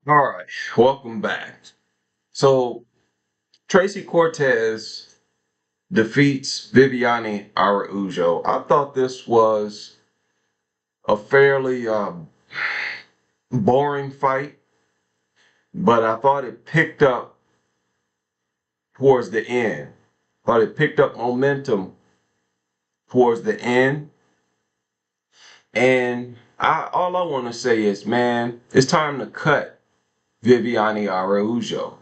All right, welcome back. So Tracy Cortez defeats Viviane Araujo. I thought this was a fairly boring fight, but I thought it picked up towards the end. Thought it picked up momentum towards the end, and all I want to say is, man, it's time to cut Viviane Araujo.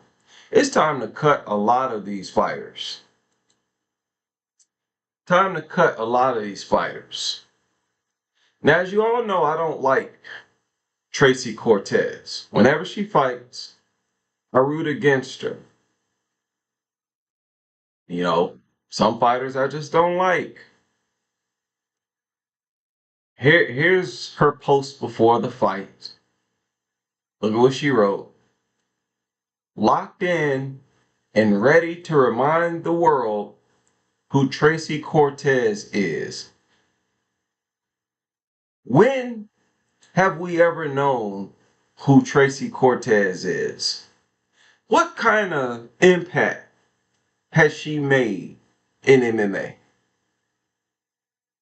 It's time to cut a lot of these fighters. Time to cut a lot of these fighters. Now, as you all know, I don't like Tracy Cortez. Whenever she fights, I root against her. You know, some fighters I just don't like. Here's her post before the fight. Look at what she wrote. Locked in and ready to remind the world who Tracy Cortez is. When have we ever known who Tracy Cortez is? What kind of impact has she made in MMA?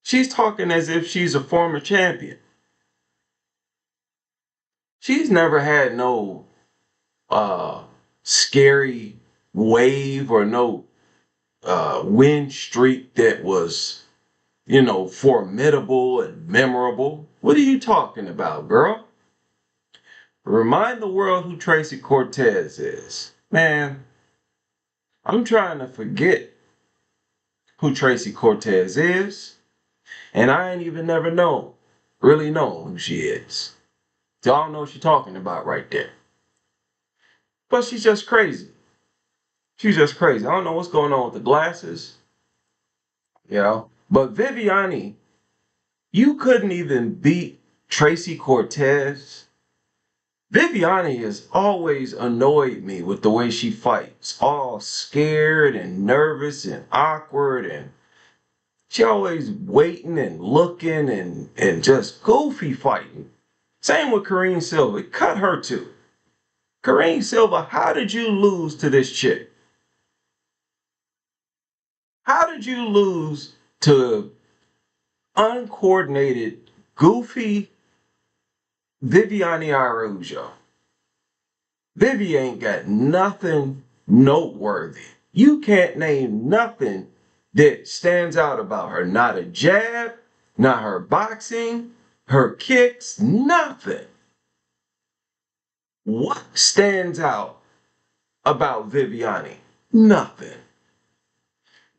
She's talking as if she's a former champion. She's never had no scary wave or no win streak that was, formidable and memorable. What are you talking about, girl? Remind the world who Tracy Cortez is. Man, I'm trying to forget who Tracy Cortez is, and I ain't even never really known who she is. Y'all know what she's talking about right there. But she's just crazy. She's just crazy. I don't know what's going on with the glasses, But Viviane, you couldn't even beat Tracy Cortez. Viviane has always annoyed me with the way she fights. All scared and nervous and awkward, and she always waiting and looking and just goofy fighting. Same with Karine Silva. It cut her too. Karine Silva, how did you lose to this chick? How did you lose to uncoordinated, goofy Viviane Araujo? Vivi ain't got nothing noteworthy. You can't name nothing that stands out about her. Not a jab, not her boxing, her kicks, nothing. What stands out about Viviane? Nothing.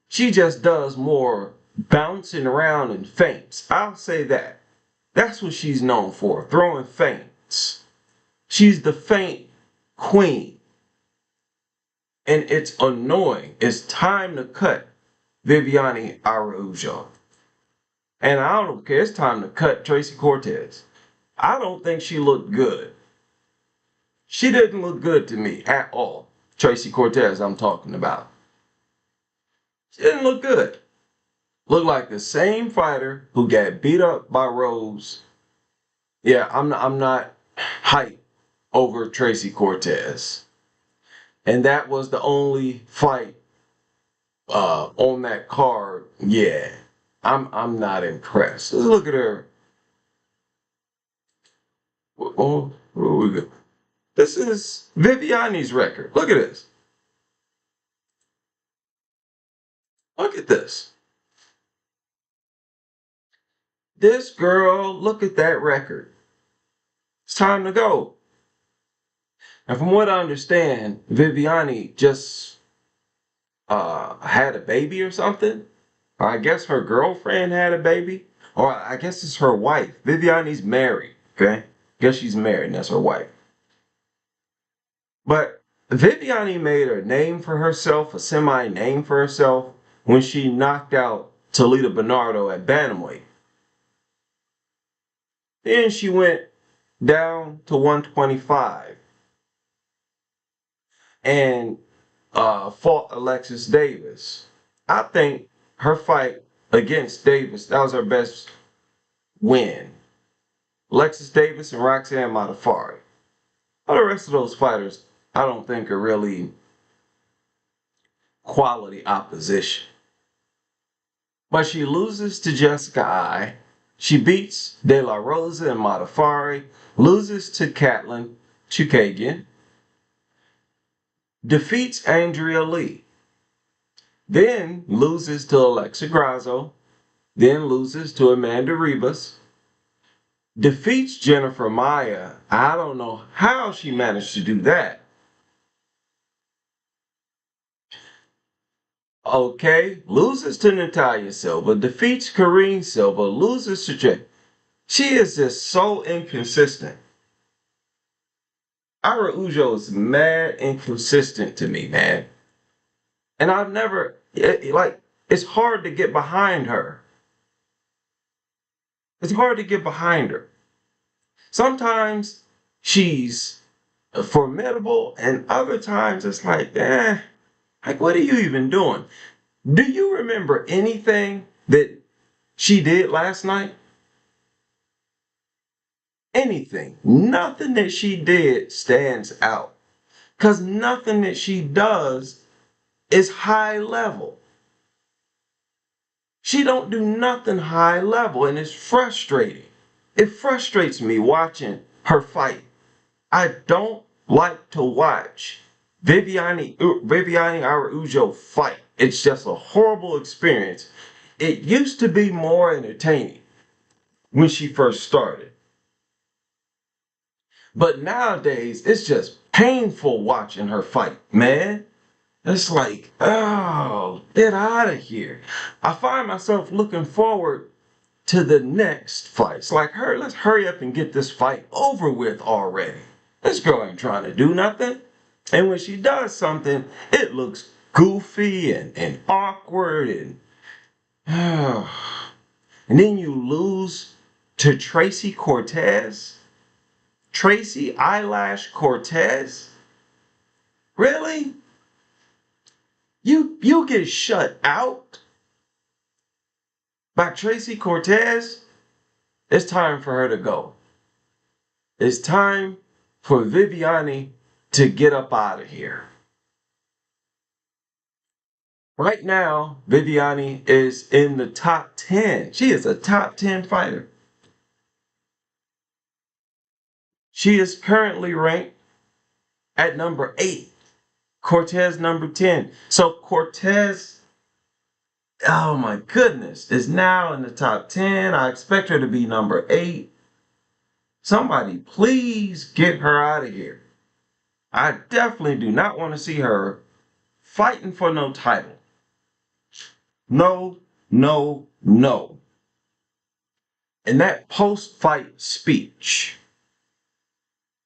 She just does more bouncing around and feints. I'll say that. That's what she's known for, throwing feints. She's the feint queen. And it's annoying. It's time to cut Viviane Araujo. And I don't care. It's time to cut Tracy Cortez. I don't think she looked good. She didn't look good to me at all. Tracy Cortez I'm talking about. She didn't look good. Looked like the same fighter who got beat up by Rose. Yeah, I'm not hyped over Tracy Cortez. And that was the only fight on that card. Yeah, I'm not impressed. Let's look at her. Oh, where we go? This is Viviane's record. Look at this. Look at this. This girl, look at that record. It's time to go. And from what I understand, Viviane just had a baby or something. Or I guess her girlfriend had a baby. Or I guess it's her wife. Viviane's married, okay? Guess she's married and that's her wife. But Viviane made a name for herself, a semi-name for herself, when she knocked out Talita Bernardo at Bantamweight. Then she went down to 125 and fought Alexis Davis. I think her fight against Davis, that was her best win. Alexis Davis and Roxanne Modafferi. All the rest of those fighters, I don't think are really quality opposition. But she loses to Jessica I. She beats De La Rosa and Modafari, loses to Katlyn Chookagian, defeats Andrea Lee, then loses to Alexa Grasso, then loses to Amanda Ribas, defeats Jennifer Maia. I don't know how she managed to do that. Okay, loses to Natalia Silva, defeats Karine Silva, loses to Jay. She is just so inconsistent. Araujo is mad inconsistent to me, man. And I've never, it's hard to get behind her. It's hard to get behind her. Sometimes she's formidable, and other times it's like, like, what are you even doing? Do you remember anything that she did last night? Anything. Nothing that she did stands out. Because nothing that she does is high level. She don't do nothing high level, and it's frustrating. It frustrates me watching her fight. I don't like to watch Viviane Araujo fight. It's just a horrible experience. It used to be more entertaining when she first started. But nowadays, it's just painful watching her fight, man. It's like, oh, get out of here. I find myself looking forward to the next fight. It's like, let's hurry up and get this fight over with already. This girl ain't trying to do nothing. And when she does something, it looks goofy and awkward and and then you lose to Tracy Cortez. Tracy Eyelash Cortez? Really? You get shut out by Tracy Cortez? It's time for her to go. It's time for Viviane to get up out of here. Right now, Viviane is in the top 10. She is a top 10 fighter. She is currently ranked at number 8. Cortez number 10. So Cortez, oh my goodness, is now in the top 10. I expect her to be number 8. Somebody please get her out of here. I definitely do not want to see her fighting for no title. No, no, no. And that post-fight speech.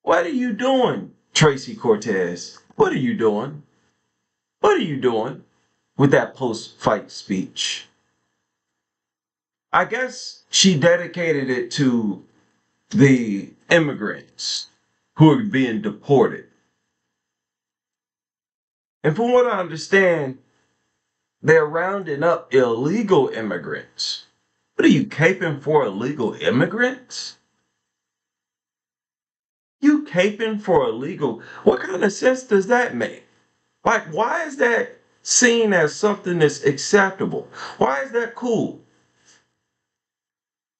What are you doing, Tracy Cortez? What are you doing? What are you doing with that post-fight speech? I guess she dedicated it to the immigrants who are being deported. And from what I understand, they're rounding up illegal immigrants. What are you caping for illegal immigrants? You caping for illegal? What kind of sense does that make? Like, why is that seen as something that's acceptable? Why is that cool?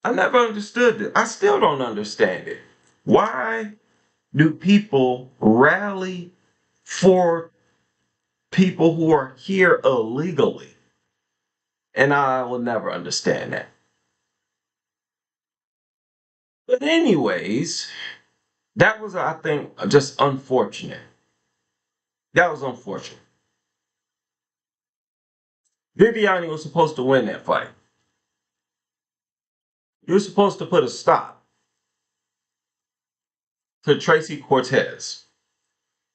I never understood it. I still don't understand it. Why do people rally for people who are here illegally? And I will never understand that. But anyways, that was, I think, just unfortunate. That was unfortunate. Viviane was supposed to win that fight. You were supposed to put a stop to Tracy Cortez.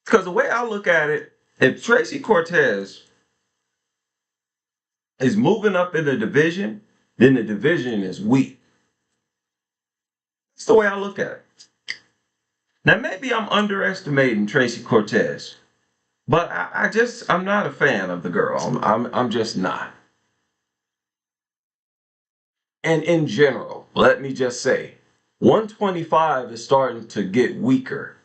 Because the way I look at it, if Tracy Cortez is moving up in the division, then the division is weak. That's the way I look at it. Now, maybe I'm underestimating Tracy Cortez, but I'm not a fan of the girl. I'm just not. And in general, let me just say, 125 is starting to get weaker.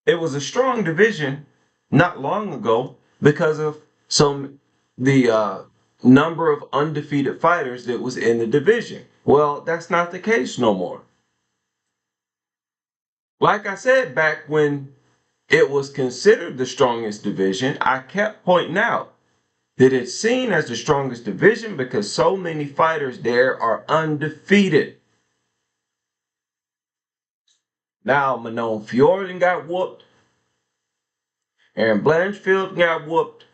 It was a strong division not long ago because of the number of undefeated fighters that was in the division. Well, that's not the case no more. Like I said, back when it was considered the strongest division, I kept pointing out that it's seen as the strongest division because so many fighters there are undefeated. Now, Manon Fiordan got whooped. Aaron Blanchfield got whooped.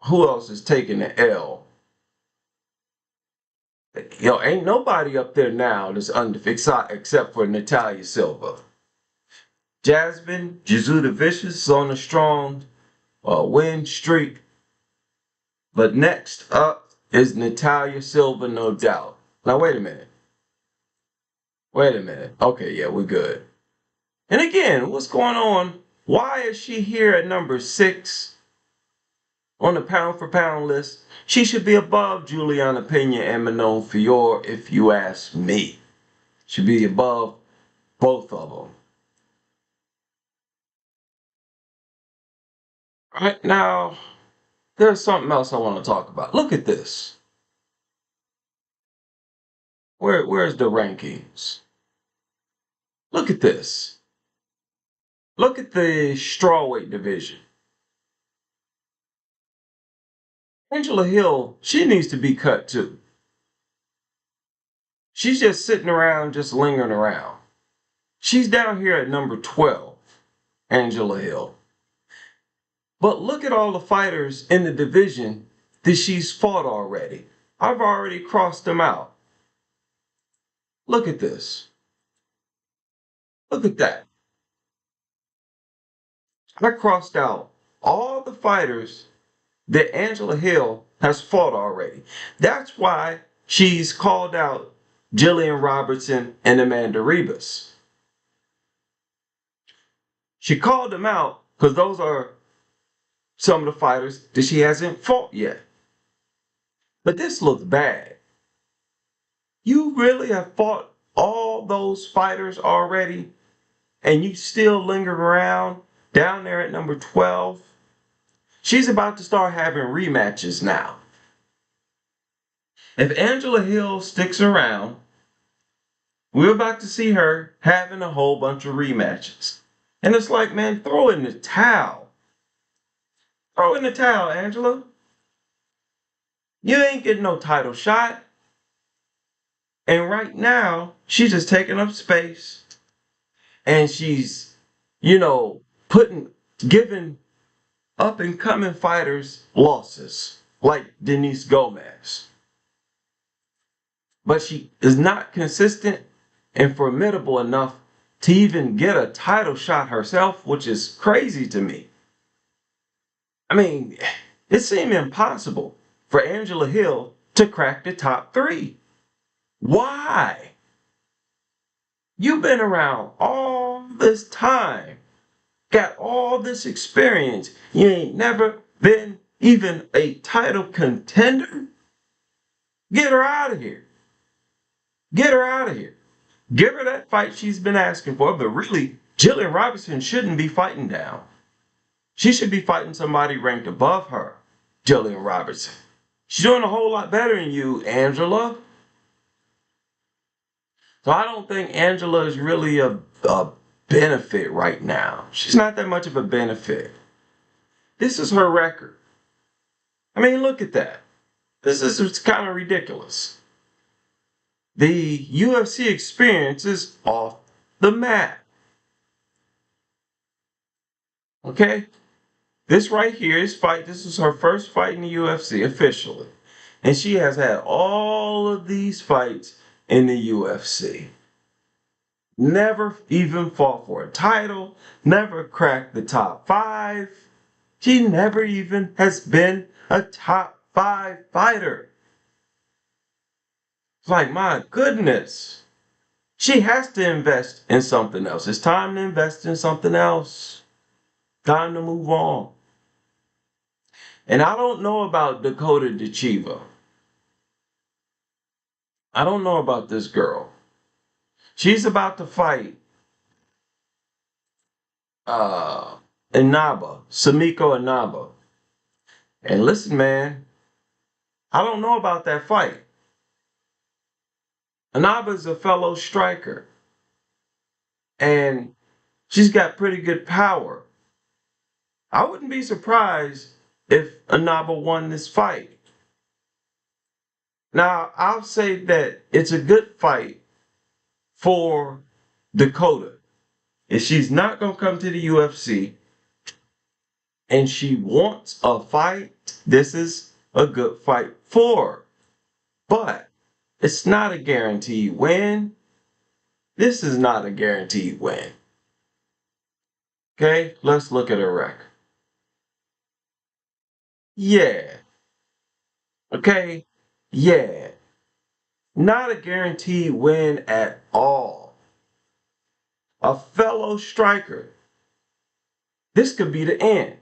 Who else is taking the L? Ain't nobody up there now that's undefeated except for Natalia Silva. Jasmine Jasudavicius is on a strong win streak. But next up is Natalia Silva, no doubt. Now, wait a minute. Okay, yeah, we're good. And again, what's going on? Why is she here at number 6 on the pound-for-pound list? She should be above Juliana Pena and Manon Fior, if you ask me. Should be above both of them. All right, now, there's something else I want to talk about. Look at this. Where's the rankings? Look at this. Look at the strawweight division. Angela Hill, she needs to be cut too. She's just sitting around, just lingering around. She's down here at number 12, Angela Hill. But look at all the fighters in the division that she's fought already. I've already crossed them out. Look at this. Look at that. I crossed out all the fighters that Angela Hill has fought already. That's why she's called out Jillian Robertson and Amanda Ribas. She called them out because those are some of the fighters that she hasn't fought yet. But this looks bad. You really have fought all those fighters already and you still linger around down there at number 12? She's about to start having rematches now. If Angela Hill sticks around, we're about to see her having a whole bunch of rematches. And it's like, man, throw in the towel. Throw in the towel, Angela. You ain't getting no title shot. And right now, she's just taking up space. And she's, giving up-and-coming fighters losses, like Denise Gomez. But she is not consistent and formidable enough to even get a title shot herself, which is crazy to me. I mean, it seemed impossible for Angela Hill to crack the top 3. Why? You've been around all this time, got all this experience. You ain't never been even a title contender? Get her out of here. Get her out of here. Give her that fight she's been asking for. But really, Jillian Robertson shouldn't be fighting down. She should be fighting somebody ranked above her, Jillian Robertson. She's doing a whole lot better than you, Angela. So I don't think Angela is really a benefit right now. She's not that much of a benefit. This is her record. I mean, look at that. This is kind of ridiculous. The UFC experience is off the map. Okay? This right here is this is her first fight in the UFC officially. And she has had all of these fights in the UFC. Never even fought for a title, never cracked the top 5. She never even has been a top 5 fighter. It's like, my goodness. She has to invest in something else. It's time to invest in something else. Time to move on. And I don't know about Dakota Ditcheva. I don't know about this girl. She's about to fight Samiko Inaba. And listen, man, I don't know about that fight. Inaba is a fellow striker, and she's got pretty good power. I wouldn't be surprised if Inaba won this fight. Now, I'll say that it's a good fight for Dakota. If she's not going to come to the UFC and she wants a fight, this is a good fight for her. But it's not a guaranteed win. This is not a guaranteed win. Okay, let's look at her record. Yeah. Okay, yeah. Not a guaranteed win at all. A fellow striker. This could be the end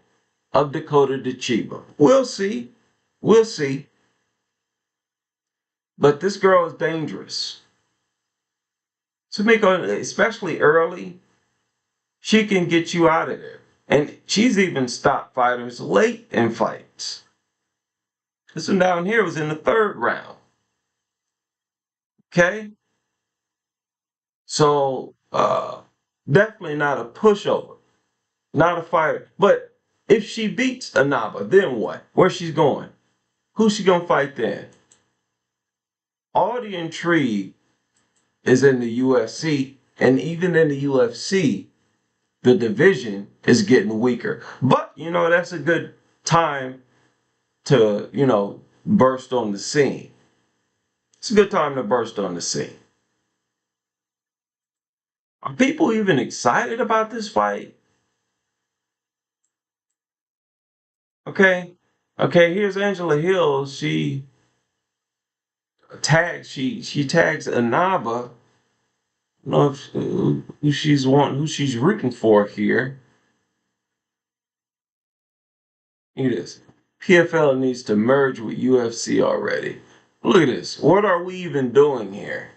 of Dakota Ditcheva. We'll see. We'll see. But this girl is dangerous. Samiko, especially early, she can get you out of there. And she's even stopped fighters late in fights. This one down here was in the 3rd round. Okay? So, definitely not a pushover. Not a fighter. But if she beats Inaba, then what? Where's she going? Who's she going to fight then? All the intrigue is in the UFC. And even in the UFC, the division is getting weaker. But, that's a good time to, burst on the scene. It's a good time to burst on the scene. Are people even excited about this fight? Okay. Okay, here's Angela Hill. She tags Inaba. I don't know who she's rooting for here. Look at this. PFL needs to merge with UFC already. Look at this. What are we even doing here?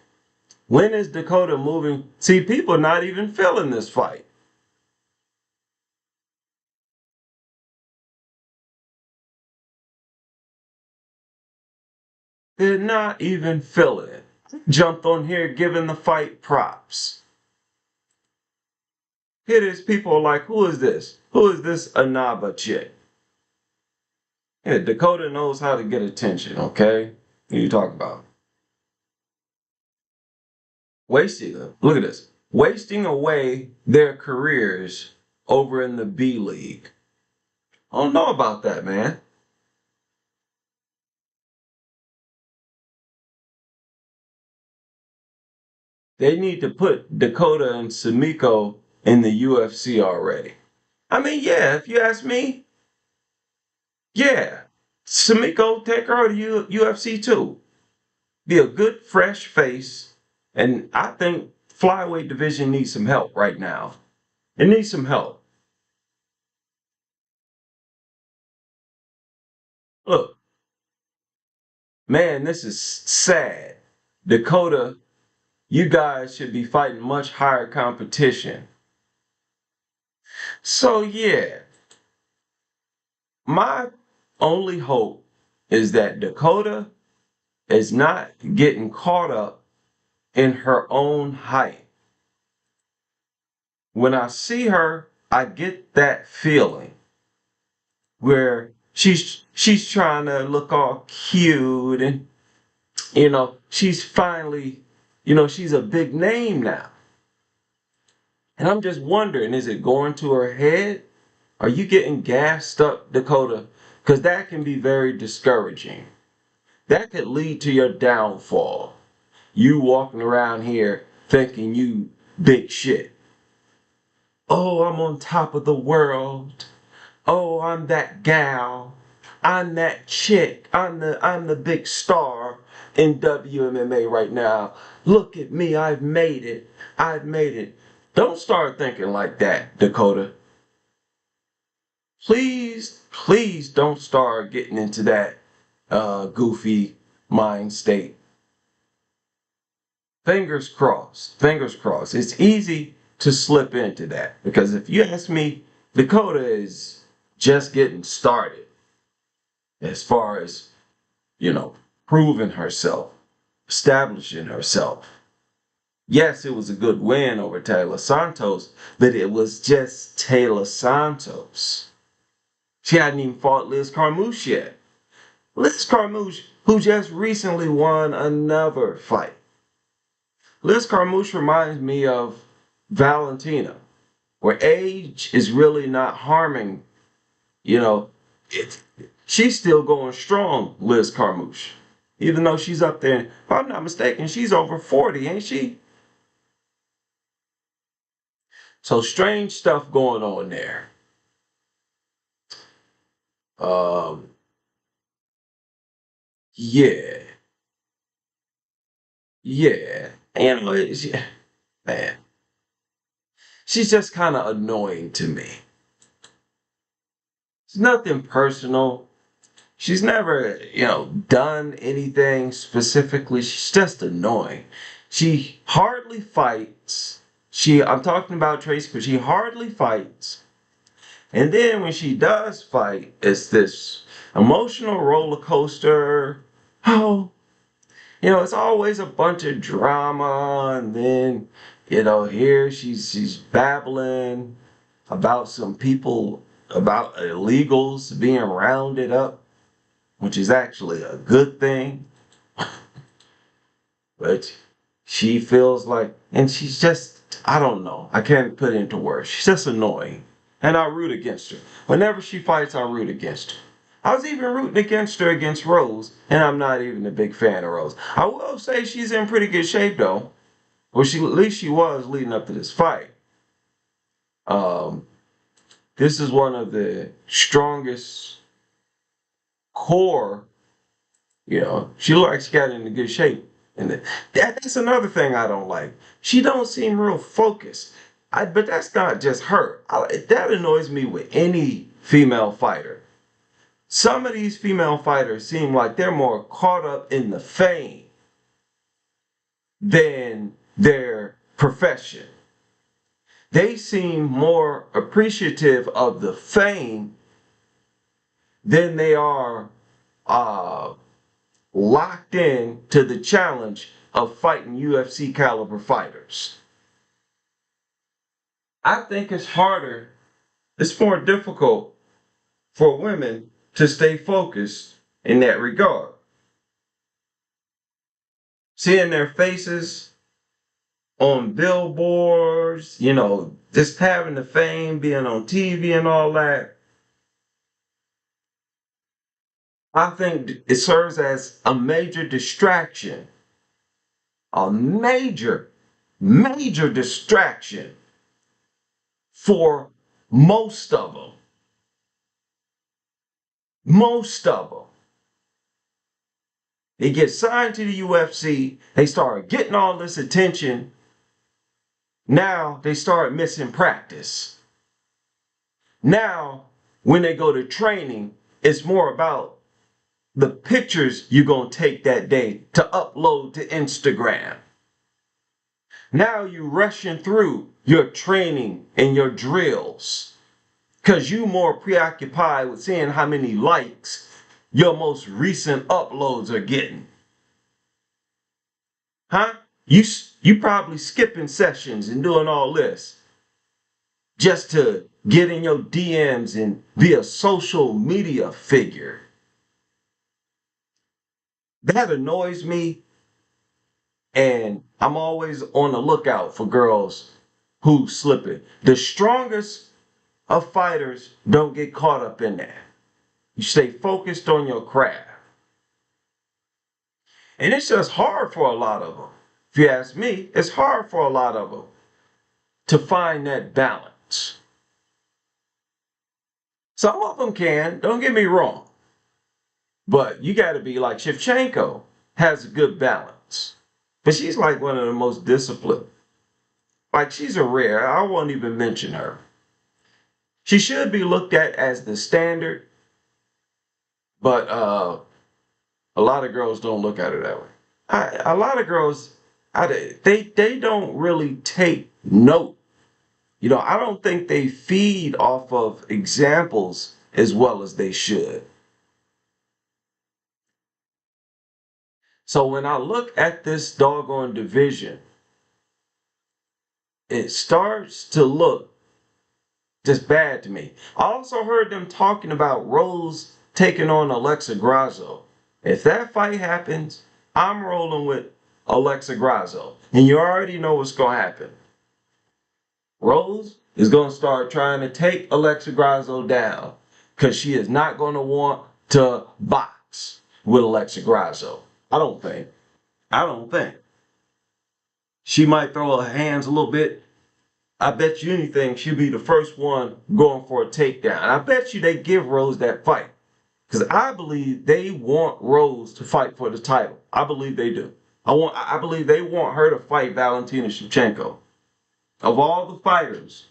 When is Dakota moving? See, people not even feeling this fight. They're not even feeling it. Jumped on here giving the fight props. Here it is, people are like, who is this? Who is this Inaba chick? Yeah, Dakota knows how to get attention, okay? What are you talking about? Wasting, look at this. Wasting away their careers over in the B League. I don't know about that, man. They need to put Dakota and Samiko in the UFC already. I mean, yeah, if you ask me, yeah. Samiko, take her to UFC too. Be a good, fresh face. And I think flyweight division needs some help right now. It needs some help. Look, man, this is sad. Dakota, you guys should be fighting much higher competition. So, yeah, my only hope is that Dakota is not getting caught up in her own hype. When I see her, I get that feeling where she's trying to look all cute and she's finally she's a big name now. And I'm just wondering, is it going to her head? Are you getting gassed up, Dakota? Because that can be very discouraging. That could lead to your downfall. You walking around here thinking you big shit. Oh, I'm on top of the world. Oh, I'm that gal. I'm that chick. I'm the big star in WMMA right now. Look at me. I've made it. I've made it. Don't start thinking like that, Dakota. Please, please don't start getting into that goofy mind state. Fingers crossed. Fingers crossed. It's easy to slip into that because if you ask me, Dakota is just getting started as far as, proving herself, establishing herself. Yes, it was a good win over Taylor Santos, but it was just Taylor Santos. She hadn't even fought Liz Carmouche yet. Liz Carmouche, who just recently won another fight. Liz Carmouche reminds me of Valentina, where age is really not harming, she's still going strong, Liz Carmouche. Even though she's up there, if I'm not mistaken, she's over 40, ain't she? So strange stuff going on there. Yeah. Yeah. Man. She's just kind of annoying to me. It's nothing personal. She's never, done anything specifically. She's just annoying. She hardly fights. I'm talking about Tracy, but she hardly fights. And then when she does fight, it's this emotional roller coaster. Oh, it's always a bunch of drama. And then, here she's babbling about some people, about illegals being rounded up, which is actually a good thing. But she feels like, and she's just, I don't know. I can't put it into words. She's just annoying. And I root against her. Whenever she fights, I root against her. I was even rooting against her against Rose, and I'm not even a big fan of Rose. I will say she's in pretty good shape, though. Well, at least she was leading up to this fight. This is one of the strongest core, she looks like she got into good shape. And that's another thing I don't like. She don't seem real focused. But that's not just her. That annoys me with any female fighter. Some of these female fighters seem like they're more caught up in the fame than their profession. They seem more appreciative of the fame than they are locked in to the challenge of fighting UFC caliber fighters. I think it's more difficult for women to stay focused in that regard. Seeing their faces on billboards, just having the fame, being on TV and all that, I think it serves as a major distraction. A major, major distraction for most of them. Most of them. They get signed to the UFC. They start getting all this attention. Now they start missing practice. Now, when they go to training, it's more about the pictures you're going to take that day to upload to Instagram. Now you're rushing through your training and your drills because you're more preoccupied with seeing how many likes your most recent uploads are getting. Huh? You probably skipping sessions and doing all this just to get in your DMs and be a social media figure. That annoys me, and I'm always on the lookout for girls who slip it. The strongest of fighters don't get caught up in that. You stay focused on your craft. And it's just hard for a lot of them. If you ask me, it's hard for a lot of them to find that balance. Some of them can, don't get me wrong. But you got to be like Shevchenko, has a good balance. But she's like one of the most disciplined. Like she's a rare, I won't even mention her. She should be looked at as the standard, but a lot of girls don't look at her that way. A lot of girls They don't really take note. I don't think they feed off of examples as well as they should. So when I look at this doggone division, it starts to look just bad to me. I also heard them talking about Rose taking on Alexa Grasso. If that fight happens, I'm rolling with Alexa Grasso. And you already know what's going to happen. Rose is going to start trying to take Alexa Grasso down because she is not going to want to box with Alexa Grasso. I don't think. She might throw her hands a little bit. I bet you anything she'll be the first one going for a takedown. I bet you they give Rose that fight. Because I believe they want Rose to fight for the title. I believe they do. I believe they want her to fight Valentina Shevchenko. Of all the fighters,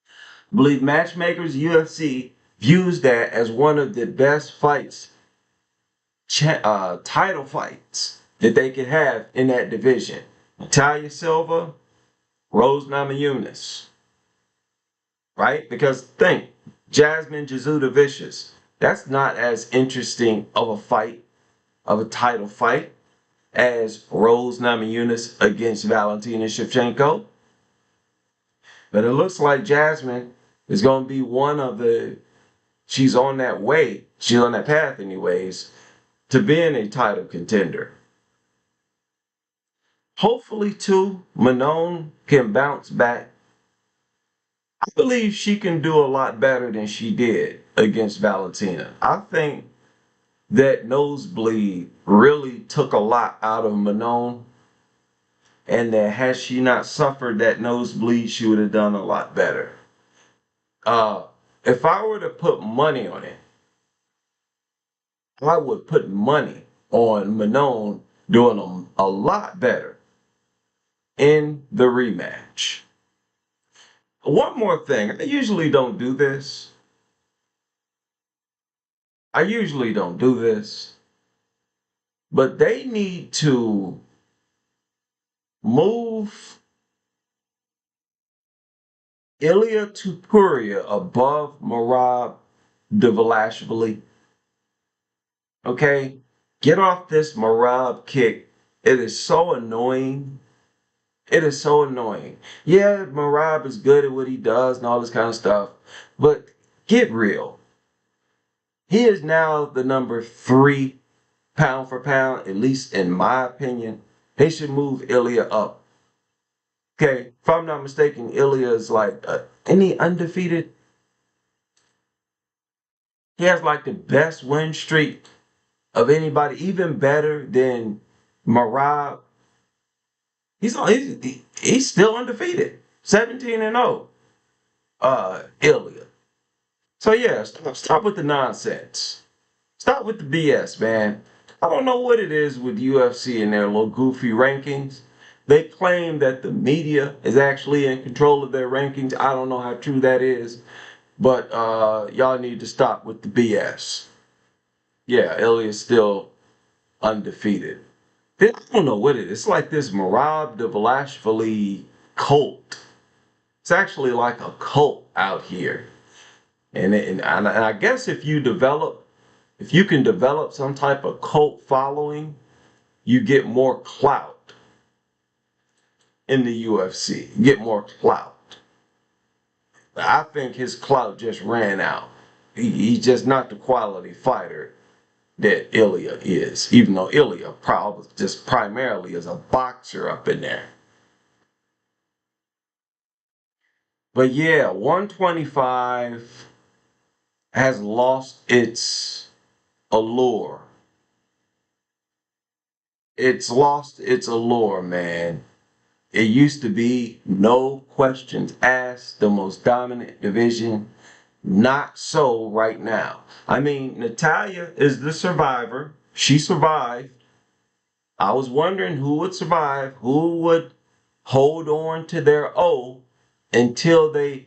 I believe Matchmakers UFC views that as one of the best fights, title fights that they could have in that division. Natalia Silva, Rose Namajunas. Right? Because think, Jasmine Jasudavicius, that's not as interesting of a fight, of a title fight, as Rose Namajunas against Valentina Shevchenko. But it looks like Jasmine is going to be one of she's on that way, she's on that path anyways, to being a title contender. Hopefully, too, Manon can bounce back. I believe she can do a lot better than she did against Valentina. I think that nosebleed really took a lot out of Manon, and that had she not suffered that nosebleed, she would have done a lot better. If I were to put money on it, I would put money on Manon doing a lot better in the rematch. One more thing, I usually don't do this. But they need to move Ilia Topuria above Merab Dvalishvili. Okay? Get off this Merab kick. It is so annoying. Yeah, Merab is good at what he does and all this kind of stuff. But get real. He is now the number 3 pound for pound, at least in my opinion. They should move Ilia up. Okay, if I'm not mistaken, Ilia is like, any undefeated? He has like the best win streak of anybody, even better than Merab. He's still undefeated, 17-0. Ilia. So yeah, stop with the nonsense. Stop with the BS, man. I don't know what it is with UFC and their little goofy rankings. They claim that the media is actually in control of their rankings. I don't know how true that is. But y'all need to stop with the BS. Yeah, Ilya's still undefeated. I don't know what it is. It's like this Merab Dvalishvili cult. It's actually like a cult out here. And I guess if you can develop some type of cult following, you get more clout in the UFC. You get more clout. I think his clout just ran out. He's just not the quality fighter that Ilia is, even though Ilia probably just primarily is a boxer up in there. But yeah, 125 has lost its allure. It's lost its allure, man. It used to be, no questions asked, the most dominant division. Not so right now. I mean, Natalia is the survivor. She survived. I was wondering who would survive, who would hold on to their O until they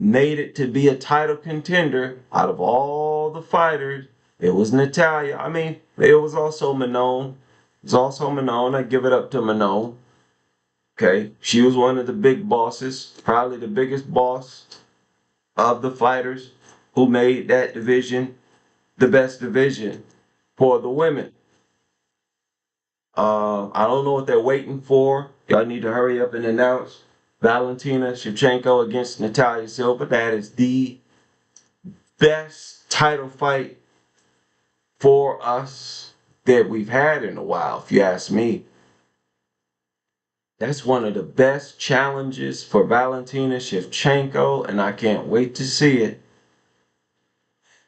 made it to be a title contender. Out of all the fighters, it was Natalia. I mean, it was also Manon. is also Manon. I give it up to Manon. Okay, she was one of the big bosses, probably the biggest boss of the fighters who made that division the best division for the women. I don't know what they're waiting for. Y'all need to hurry up and announce Valentina Shevchenko against Natalia Silva. That is the best title fight for us that we've had in a while, if you ask me. That's one of the best challenges for Valentina Shevchenko, and I can't wait to see it.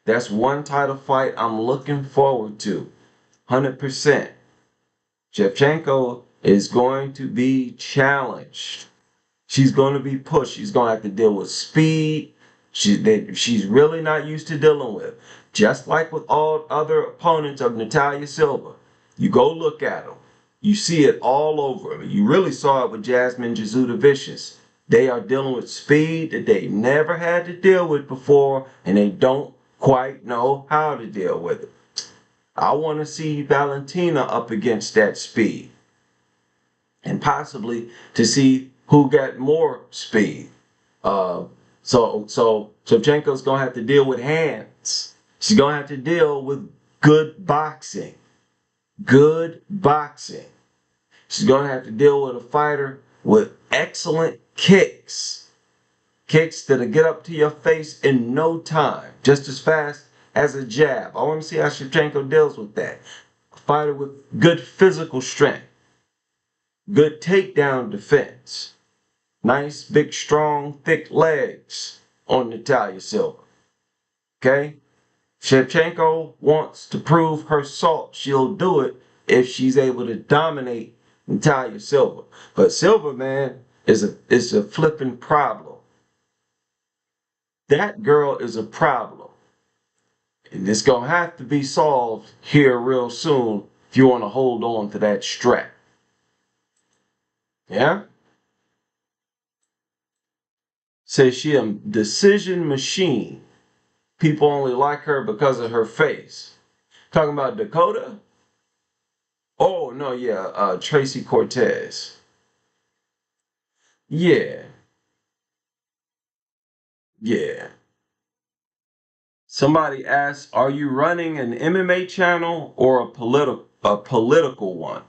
That's one title fight I'm looking forward to, 100%. Shevchenko is going to be challenged. She's going to be pushed. She's going to have to deal with speed that she's really not used to dealing with. Just like with all other opponents of Natalia Silva. You go look at them. You see it all over them. You really saw it with Jasmine Jasudavicius. They are dealing with speed that they never had to deal with before, and they don't quite know how to deal with it. I want to see Valentina up against that speed. And possibly to see who got more speed. So Shevchenko's going to have to deal with hands. She's going to have to deal with good boxing. Good boxing. She's going to have to deal with a fighter with excellent kicks. Kicks that'll get up to your face in no time. Just as fast as a jab. I want to see how Shevchenko deals with that. A fighter with good physical strength. Good takedown defense. Nice, big, strong, thick legs on Natalia Silva. Okay? Shevchenko wants to prove her salt. She'll do it if she's able to dominate Natalia Silva. But Silva, man, is a flipping problem. That girl is a problem. And it's going to have to be solved here real soon if you want to hold on to that strap. Yeah? Says she a decision machine. People only like her because of her face. Talking about Dakota? Oh, no, yeah, Tracy Cortez. Yeah. Yeah. Somebody asked, are you running an MMA channel or a political one?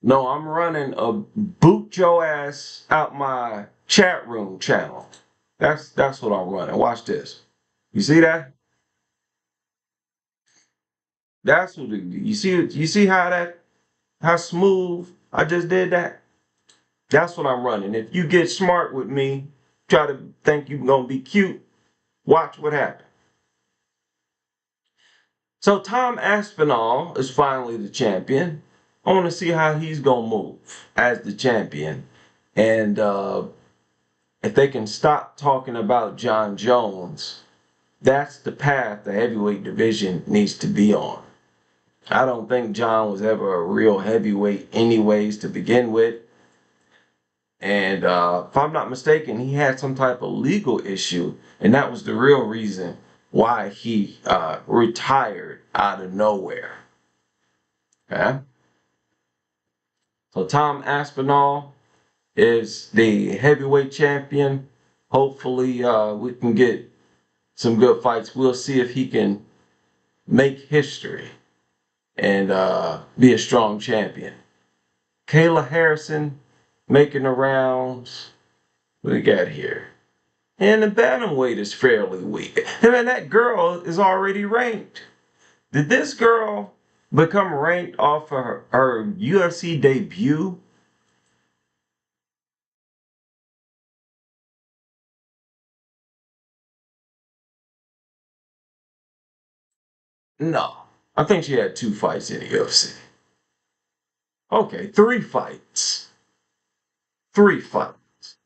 No, I'm running a boot your ass out my chat room channel. That's what I'm running. Watch this. You see that? That's what you see. You see how smooth I just did that? That's what I'm running. If you get smart with me, try to think you're gonna be cute, watch what happens. So Tom Aspinall is finally the champion. I want to see how he's gonna move as the champion, and if they can stop talking about John Jones, that's the path the heavyweight division needs to be on. I don't think John was ever a real heavyweight anyways to begin with. And if I'm not mistaken, he had some type of legal issue, and that was the real reason why he retired out of nowhere. Okay? So Tom Aspinall is the heavyweight champion. Hopefully we can get some good fights. We'll see if he can make history and be a strong champion. Kayla Harrison making the rounds. What do we got here? And the bantamweight is fairly weak. I mean, that girl is already ranked. Did this girl become ranked off of her UFC debut? No. I think she had 2 fights in the UFC. Okay, 3 fights. 3 fights.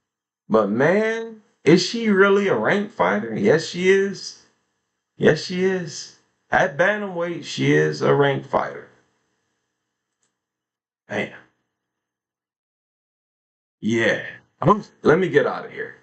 But man, is she really a ranked fighter? Yes, she is. Yes, she is. At bantamweight, she is a ranked fighter. Man. Yeah. Let me get out of here.